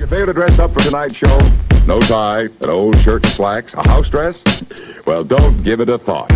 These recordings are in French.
You fail to dress up for tonight's show? No tie, an old shirt and slacks, a house dress? Well, don't give it a thought.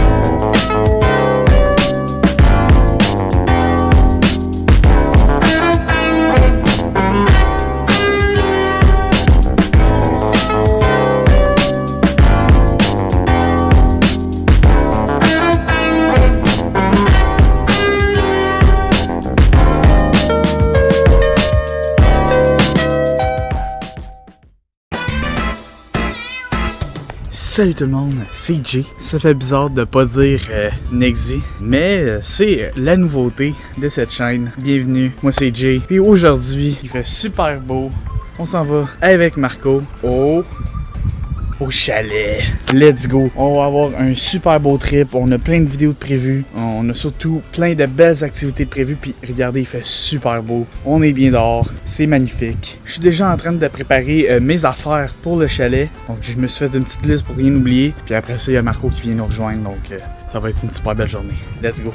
Salut tout le monde, c'est Jay. Ça fait bizarre de pas dire Nexi, mais c'est la nouveauté de cette chaîne. Bienvenue, moi c'est Jay. Puis aujourd'hui, il fait super beau. On s'en va avec Marco au chalet. Let's go! On va avoir un super beau trip. On a plein de vidéos prévues. On a surtout plein de belles activités prévues. Puis regardez, il fait super beau. On est bien dehors. C'est magnifique. Je suis déjà en train de préparer mes affaires pour le chalet. Donc je me suis fait une petite liste pour rien oublier. Puis après ça, il y a Marco qui vient nous rejoindre. Donc ça va être une super belle journée. Let's go!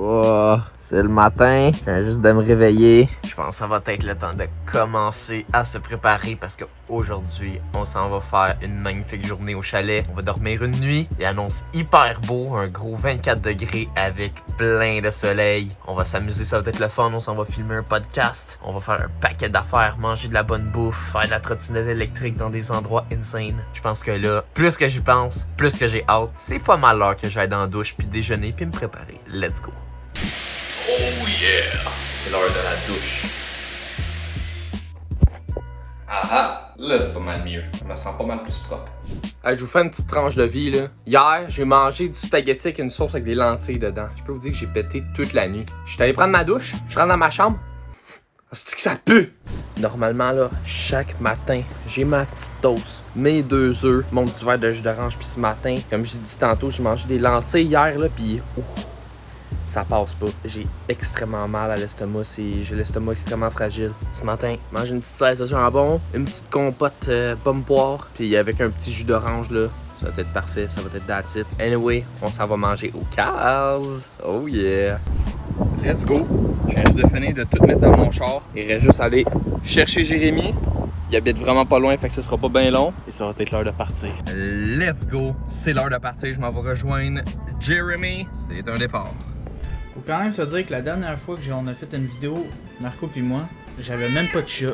Oh, c'est le matin, je viens juste de me réveiller. Je pense que ça va être le temps de commencer à se préparer parce qu'aujourd'hui, on s'en va faire une magnifique journée au chalet. On va dormir une nuit. Il annonce hyper beau, un gros 24 degrés avec plein de soleil. On va s'amuser, ça va être le fun. On s'en va filmer un podcast. On va faire un paquet d'affaires, manger de la bonne bouffe, faire de la trottinette électrique dans des endroits insane. Je pense que là, plus que j'y pense, plus que j'ai hâte. C'est pas mal l'heure que j'aille dans la douche puis déjeuner puis me préparer. Let's go! Oh yeah! C'est l'heure de la douche. Ah ah! Là, c'est pas mal mieux. Je me sens pas mal plus propre. Hey, je vous fais une petite tranche de vie, là. Hier, j'ai mangé du spaghetti avec une sauce avec des lentilles dedans. Je peux vous dire que j'ai pété toute la nuit. Je suis allé prendre ma douche, je rentre dans ma chambre. C'est que ça pue! Normalement, là, chaque matin, j'ai ma petite dose, mes 2 œufs, mon petit verre de jus d'orange. Puis ce matin, comme j'ai dit tantôt, j'ai mangé des lentilles hier, là, puis ça passe pas. J'ai extrêmement mal à l'estomac. J'ai l'estomac extrêmement fragile. Ce matin, mange une petite 16 de jambon, une petite compote pomme poire, puis avec un petit jus d'orange là. Ça va être parfait, ça va être that's it. Anyway, on s'en va manger au Cars. Oh yeah! Let's go! Je viens juste de finir de tout mettre dans mon char. Il reste juste à aller chercher Jérémy. Il habite vraiment pas loin, fait que ce sera pas bien long. Et ça va être l'heure de partir. Let's go! C'est l'heure de partir. Je m'en vais rejoindre Jérémy. C'est un départ. Faut quand même se dire que la dernière fois que on a fait une vidéo, Marco puis moi, j'avais même pas de chat.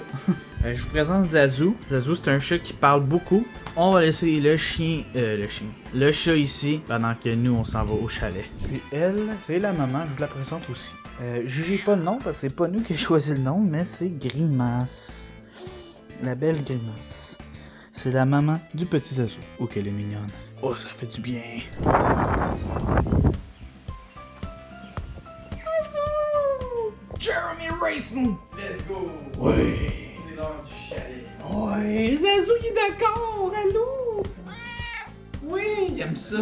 Je vous présente Zazou. Zazou, c'est un chat qui parle beaucoup. On va laisser le chat ici, pendant que nous, on s'en va au chalet. Puis elle, c'est la maman, je vous la présente aussi. Jugez pas le nom, parce que c'est pas nous qui avons choisi le nom, mais c'est Grimace. La belle Grimace. C'est la maman du petit Zazou. Oh, qu'elle est mignonne. Oh, ça fait du bien. Jeremy Racing! Let's go! Ouais! C'est l'heure du chalet. Ouais! Zazou, il est d'accord! Allô! Oui, il aime ça,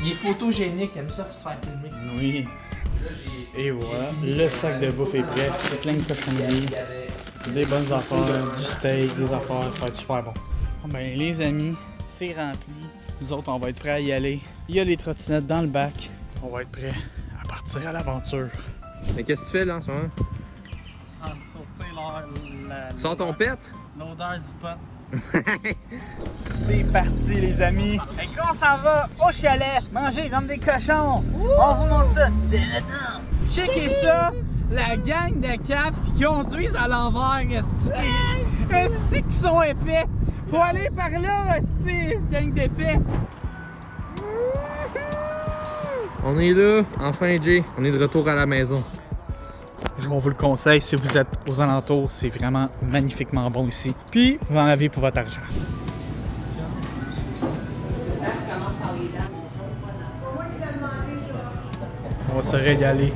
il est photogénique, il aime ça se faire filmer. Oui. Là, Et voilà, le sac de bouffe est prêt. C'est plein de cochonneries, des bonnes affaires, du steak, des affaires, ça va être super bon. Bon ben les amis, c'est rempli. Nous autres, on va être prêts à y aller. Il y a les trottinettes dans le bac. On va être prêts à partir à l'aventure. Mais qu'est-ce que tu fais là en ce moment? Sors ton pet? L'odeur du pot. C'est parti les amis. Et quand on s'en va au chalet, manger comme des cochons. On vous montre ça dès maintenant. Checkez ça, la gang de caves qui conduisent à l'envers, esti qui sont épais. Faut aller par là, esti, gang d'épais. On est là, enfin Jay, on est de retour à la maison. On vous le conseille, si vous êtes aux alentours, c'est vraiment magnifiquement bon ici. Puis, vous en avez pour votre argent. On va se régaler.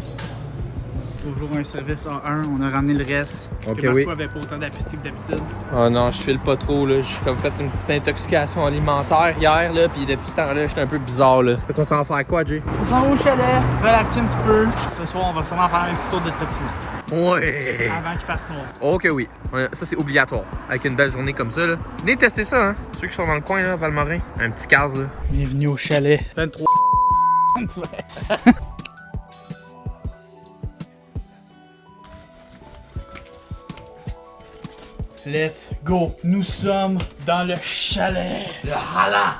Toujours un service à 1, on a ramené le reste. Parce que Marco avait pas autant d'appétit que d'habitude. Oh non, je file pas trop là, j'ai comme fait une petite intoxication alimentaire hier là, puis depuis ce temps-là, j'étais un peu bizarre là. Fait qu'on s'en va faire quoi, Jay? On s'en va au chalet, relaxer un petit peu. Ce soir, on va sûrement faire un petit tour de trottinette. Ouais! Avant qu'il fasse noir. Ok oui, ça c'est obligatoire. Avec une belle journée comme ça là. Venez tester ça hein, ceux qui sont dans le coin là, Valmorin. Un petit case là. Bienvenue au chalet. 23. let's go. Nous sommes dans le chalet. Le hala.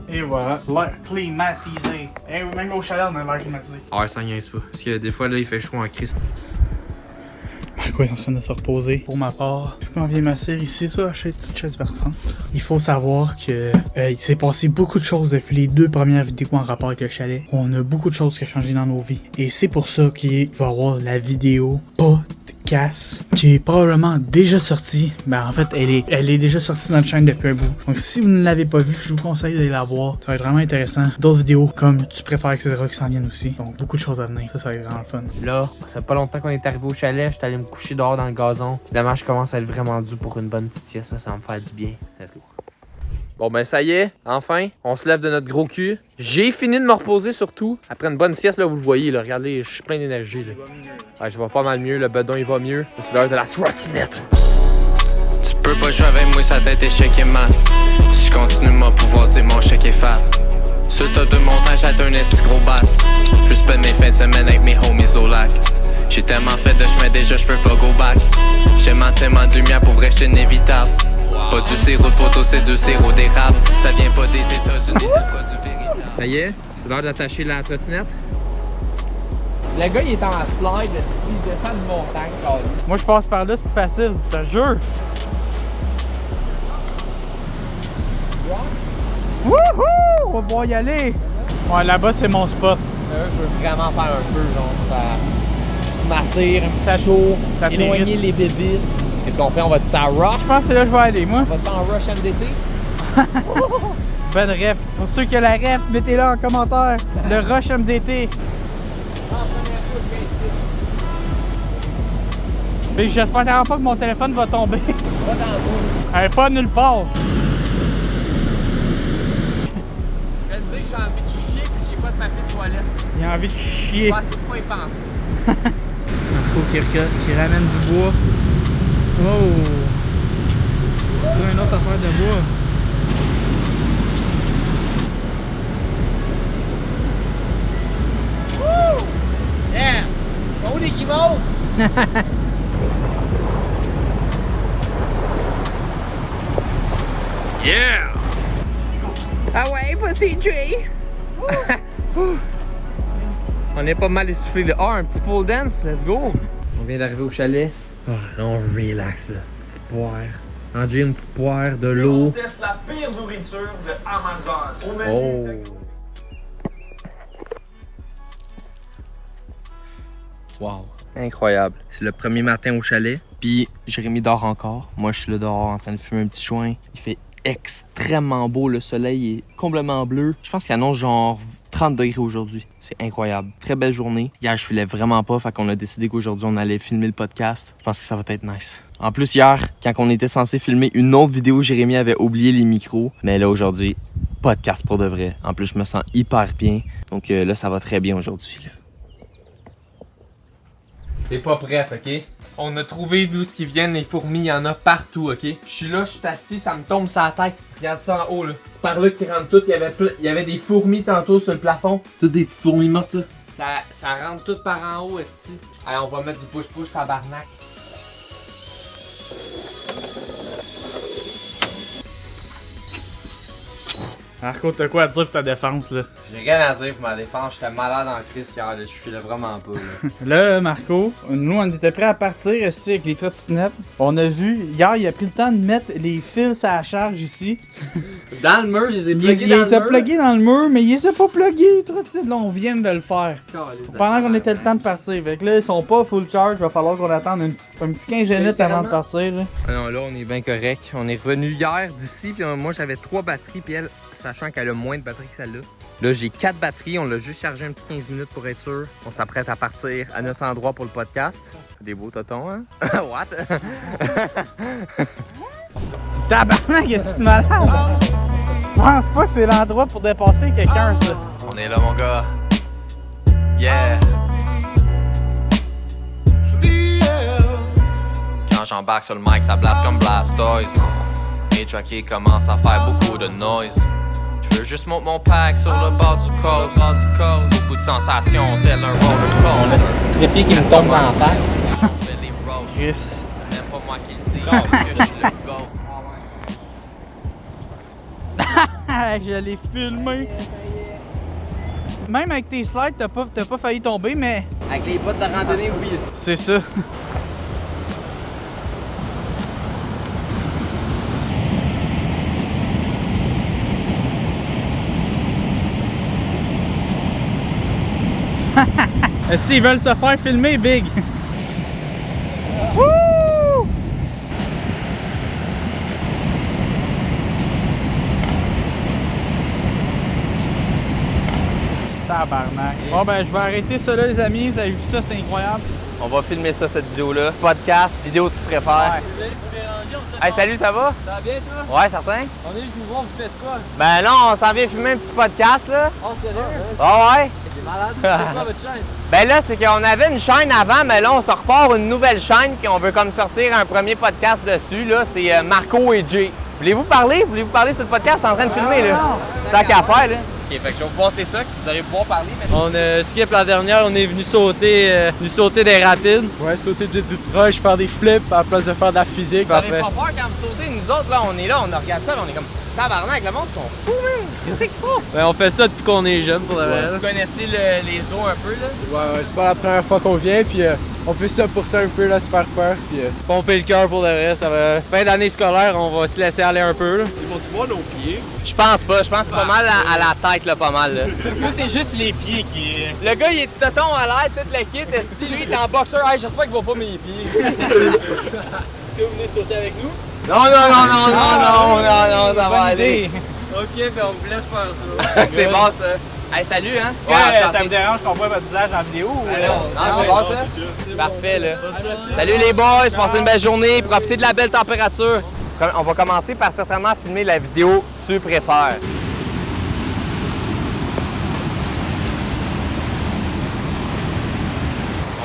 Et voilà, l'air climatisé. Et même au chalet, on a l'air climatisé. Ah, ça niaise pas. Parce que des fois, là, il fait chaud en crise. Marco est en train de se reposer. Pour ma part, je m'en viens m'asseoir ici sur la petite chaise berçante. Il faut savoir que il s'est passé beaucoup de choses depuis les 2 premières vidéos en rapport avec le chalet. On a beaucoup de choses qui ont changé dans nos vies. Et c'est pour ça qu'il va y avoir la vidéo podcast qui est probablement déjà sortie. Ben en fait, elle est déjà sortie dans notre chaîne depuis un bout. Donc si vous ne l'avez pas vue, je vous conseille d'aller la voir. Ça va être vraiment intéressant. D'autres vidéos comme tu préfères, etc. qui s'en viennent aussi. Donc beaucoup de choses à venir. Ça va être vraiment le fun. Là, ça fait pas longtemps qu'on est arrivé au chalet. J'étais allé me coucher dehors dans le gazon. Finalement, je commence à être vraiment dû pour une bonne petite sieste. Ça va me faire du bien. Let's go. Bon ben ça y est, enfin, on se lève de notre gros cul. J'ai fini de me reposer surtout. Après une bonne sieste, là, vous le voyez, là, regardez, je suis plein d'énergie. Là. Ouais, je vais pas mal mieux, le bedon il va mieux. C'est l'heure de la trottinette. Tu peux pas jouer avec moi, ça tête échec et mat. Si je continue, mon pouvoir dire mon chèque est fat. Sur le top de montagne, j'ai un esti gros bat. Plus pas mes fins de semaine avec mes homies au lac. J'ai tellement fait de chemin déjà, je peux pas go back. J'aime tellement de lumière, pour vrai, c'est inévitable. Pas du sirop de poteau, c'est du sirop d'érable. Ça vient pas des États-Unis, c'est pas du véritable. Ça y est, c'est l'heure d'attacher la trottinette. Le gars, il est en slide, il descend de montagne, câlisse. Moi je passe par là, c'est plus facile, je te jure. Wouhou! On va pouvoir y aller. Ouais, là-bas c'est mon spot. Là, je veux vraiment faire un peu, genre, ça. Juste m'asseoir, un Ça- petit chaud, ça éloigner mérite. les bébites. Qu'est-ce qu'on fait? On va-tu ça rush? Je pense que c'est là que je vais aller, moi. On va-tu en rush MDT? Bonne ref. Pour ceux qui ont la ref, mettez-la en commentaire. Le Rush MDT. Mais j'espère vraiment pas que mon téléphone va tomber. Va dans la bouche. Elle est pas nulle part. Je vais te dire que j'ai envie de chier puis j'ai pas de papier de toilette. Il a envie de chier. Ouais, c'est pas y penser. Il faut qu'il ramène du bois. Oh! C'est une autre affaire de bois. Yeah! Sont où les guimauves? Yeah! Ah ouais, pas CJ! On est pas mal essoufflé là. Ah, un petit pole dance, let's go! On vient d'arriver au chalet. Ah, là on relax là. Petite poire. André, une petite poire, de l'eau. On teste la pire nourriture de Amazon. Au menu, Oh! Wow. Incroyable. C'est le premier matin au chalet. Puis Jérémy dort encore. Moi, je suis là dehors en train de fumer un petit joint. Il fait extrêmement beau. Le soleil est complètement bleu. Je pense qu'il annonce genre 30 degrés aujourd'hui. C'est incroyable. Très belle journée. Hier, je filais vraiment pas. Fait qu'on a décidé qu'aujourd'hui, on allait filmer le podcast. Je pense que ça va être nice. En plus, hier, quand on était censé filmer une autre vidéo, Jérémy avait oublié les micros. Mais là, aujourd'hui, podcast pour de vrai. En plus, je me sens hyper bien. Donc là, ça va très bien aujourd'hui. Là. T'es pas prête, ok? On a trouvé d'où ce qui viennent, les fourmis, il y en a partout, ok? Je suis là, je suis assis, ça me tombe sur la tête. Regarde ça en haut, là. C'est par là qu'ils rentrent toutes. Il y avait des fourmis tantôt sur le plafond. C'est des petites fourmis mortes, ça. Ça rentre tout par en haut, esti. Allez, on va mettre du push-push, tabarnak. Marco, t'as quoi à dire pour ta défense, là? J'ai rien à dire pour ma défense, j'étais malade en crise hier, là. Je filais vraiment pas, là. Là, Marco, nous, on était prêts à partir ici avec les trottinettes. On a vu, hier, il a pris le temps de mettre les fils à la charge ici. Dans le mur, je les ai Il plugués dans le les a mur. plugués dans le mur, mais il les a pas plugués, les trottinettes. Là, on vient de le faire. Pendant qu'on était le temps de partir. Fait que là, ils sont pas full charge, va falloir qu'on attende un petit 15 minutes avant de partir, là. Ah non, là, on est bien correct. On est revenu hier d'ici, puis moi, j'avais 3 batteries, puis elle, sachant qu'elle a moins de batteries que celle-là. Là, j'ai 4 batteries, on l'a juste chargé un petit 15 minutes pour être sûr. On s'apprête à partir à notre endroit pour le podcast. Des beaux totons, hein? What? Tabarnak, est-ce que c'est malade? Je pense pas que c'est l'endroit pour dépasser quelqu'un, ça. On est là, mon gars. Yeah! Quand j'embarque sur le mic, ça blast comme Blastoise. Les jockeys commencent à faire beaucoup de noise. Je Je veux juste monter mon pack sur le bord du coast. Beaucoup de sensations, tel un roller coaster. Le trépied qui me tombe en face. Je fais les roasts. Chris. C'est même pas moi qui le dis, parce que je suis le GOAT. Ah, je l'ai filmé. Même avec tes slides, t'as pas failli tomber, mais Avec les bottes de randonnée, oui. c'est ça. S'ils veulent se faire filmer, Big. Wouh! Tabarnak. Bon ben je vais arrêter ça là les amis, vous avez vu ça, c'est incroyable. On va filmer ça, cette vidéo-là. Podcast, vidéo que tu préfères. Hey, salut, ça va? Ça va bien, toi? Ouais, certain? On est venu vous voir, vous faites quoi? Ben là, on s'en vient filmer un petit podcast, là. Oh, sérieux? Ah ouais? C'est malade. C'est quoi votre chaîne? Ben là, c'est qu'on avait une chaîne avant, mais là, on se repart une nouvelle chaîne, puis on veut comme sortir un premier podcast dessus, là. C'est Marco et Jay. Voulez-vous parler? Voulez-vous parler sur le podcast? C'est en train de filmer, là. Tant qu'à faire, là. OK, fait que je vais vous passer ça, vous allez pouvoir parler. Mais... On skip la dernière, on est venu sauter des rapides. Ouais, sauter du truck, faire des flips à la place de faire de la physique. Vous avez pas peur quand vous sautez? Nous autres, là, on est là, on regarde ça, on est comme tabarnak, le monde, ils sont fous, man! Qu'est-ce qu'ils font? Ouais, on fait ça depuis qu'on est jeune, pour la vrai. Vous connaissez les eaux un peu, là? Ouais, c'est pas la première fois qu'on vient, puis on fait ça pour ça un peu, là, se faire peur, puis pomper le cœur pour le reste. Ça va... Fin d'année scolaire, on va se laisser aller un peu, là. Ils vont-tu voir nos pieds? Je pense pas, je pense que c'est pas mal à la tête, là, pas mal, là. Moi c'est juste les pieds qui... Le gars, il est tonton à l'air, toute le kit. Si lui, il est en boxeur, hey, j'espère qu'il va pas mes pieds. Est-ce que vous venez sauter avec nous? Non, ça va aller. Ok, ben on vous laisse faire ça. C'est bon, ça. Hey, salut, hein? Est-ce que ça vous dérange qu'on voit votre visage en vidéo? Ou... Non, c'est bon, ça? Parfait, là. Salut les boys, passez une belle journée, profitez de la belle température. On va commencer par certainement filmer la vidéo que tu préfères.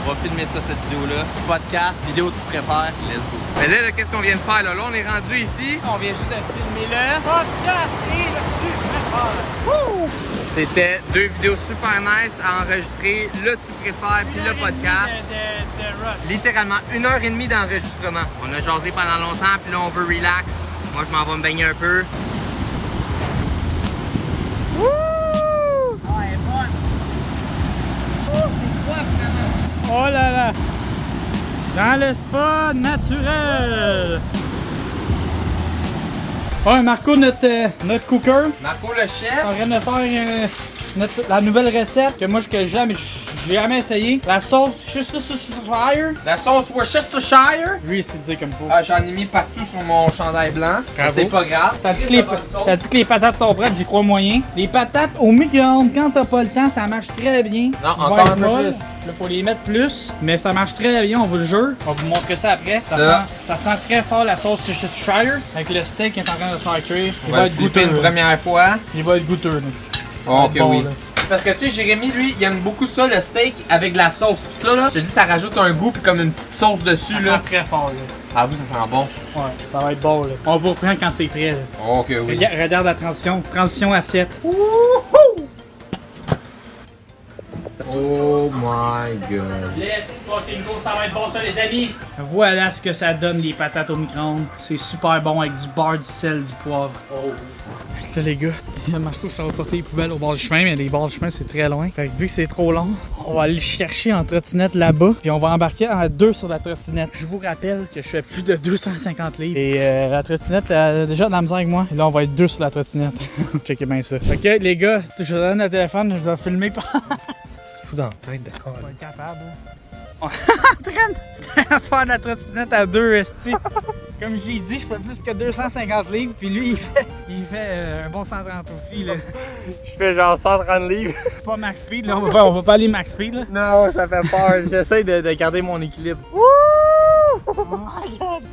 On va filmer ça, cette vidéo-là. Podcast, vidéo que tu préfères, let's go. Mais là, qu'est-ce qu'on vient de faire? Là, on est rendu ici. On vient juste de filmer le podcast et le tu préfères. C'était deux vidéos super nice à enregistrer. Le tu préfères puis le podcast. Littéralement 1h30 d'enregistrement. On a jasé pendant longtemps puis là on veut relax. Moi je m'en vais me baigner un peu. Oh là là! Dans le spa naturel! Ouais, Marco, notre cooker, Marco le chef. en train de faire la nouvelle recette que moi j'ai jamais essayé. La sauce Worcestershire. La sauce Worcestershire. Lui, il sait dire comme faut. Ah, j'en ai mis partout sur mon chandail blanc. Bravo. C'est pas grave. Tandis que les patates sont prêtes, j'y crois moyen. Les patates au micro-ondes, quand t'as pas le temps, ça marche très bien. Non, Ils vont encore être un peu molles. plus. Là, faut les mettre plus, mais ça marche très bien, on vous le jure. On va vous montrer ça après. Ça sent très fort la sauce Worcestershire avec le steak qui est en train de se faire cuire. Il va être goûteux. une première fois. Il va être goûteux. Là. Ok, Bon, oui. là. Parce que tu sais, Jérémy, lui, il aime beaucoup ça, le steak avec de la sauce. Pis ça, là, je te dis, ça rajoute un goût pis comme une petite sauce dessus, Ça là. sent très fort. Là. Ah, vous, ça sent bon. Ouais, ça va être bon. Là. On vous reprend quand c'est prêt. Là. Ok, oui. Regarde la transition. Transition à 7. Oh my god. Let's fucking go, ça va être bon ça les amis! Voilà ce que ça donne les patates au micro-ondes. C'est super bon avec du beurre, du sel, du poivre. Oh! Là les gars, Marco ça va porter les poubelles au bord du chemin, mais les bords du chemin c'est très loin. Fait que vu que c'est trop long, on va aller chercher en trottinette là-bas. Puis on va embarquer en deux sur la trottinette. Je vous rappelle que je fais plus de 250 livres. Et la trottinette a déjà de la misère avec moi. Et là on va être deux sur la trottinette. Checkez bien ça. Ok les gars, je vous donne le téléphone, je vous ai filmé par... C'est fou dans la tête, d'accord. On va être capable. On est en train de faire la trottinette à deux, esti. Comme je l'ai dit, je fais plus que 250 livres, puis lui, il fait un bon 130 aussi, là. Je fais genre 130 livres. Pas max speed, là. On va pas aller max speed, là. Non, ça fait peur. J'essaie de garder mon équilibre. Oh my god!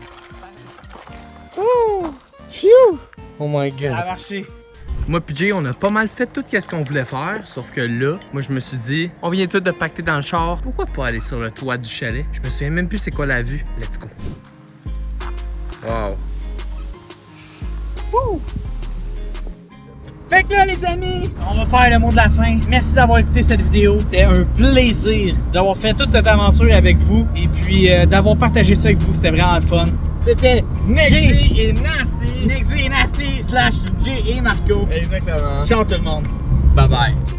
Oh my god. Ça a marché. Moi pis Jay, on a pas mal fait tout ce qu'on voulait faire, sauf que là, moi je me suis dit, on vient tous de pacter dans le char, pourquoi pas aller sur le toit du chalet? Je me souviens même plus c'est quoi la vue. Let's go. Wow. Fait que là, les amis, on va faire le mot de la fin. Merci d'avoir écouté cette vidéo. C'était un plaisir d'avoir fait toute cette aventure avec vous et puis d'avoir partagé ça avec vous. C'était vraiment le fun. C'était Nexy et Nasty. Nexy et Nasty / J et Marco. Exactement. Ciao tout le monde. Bye bye.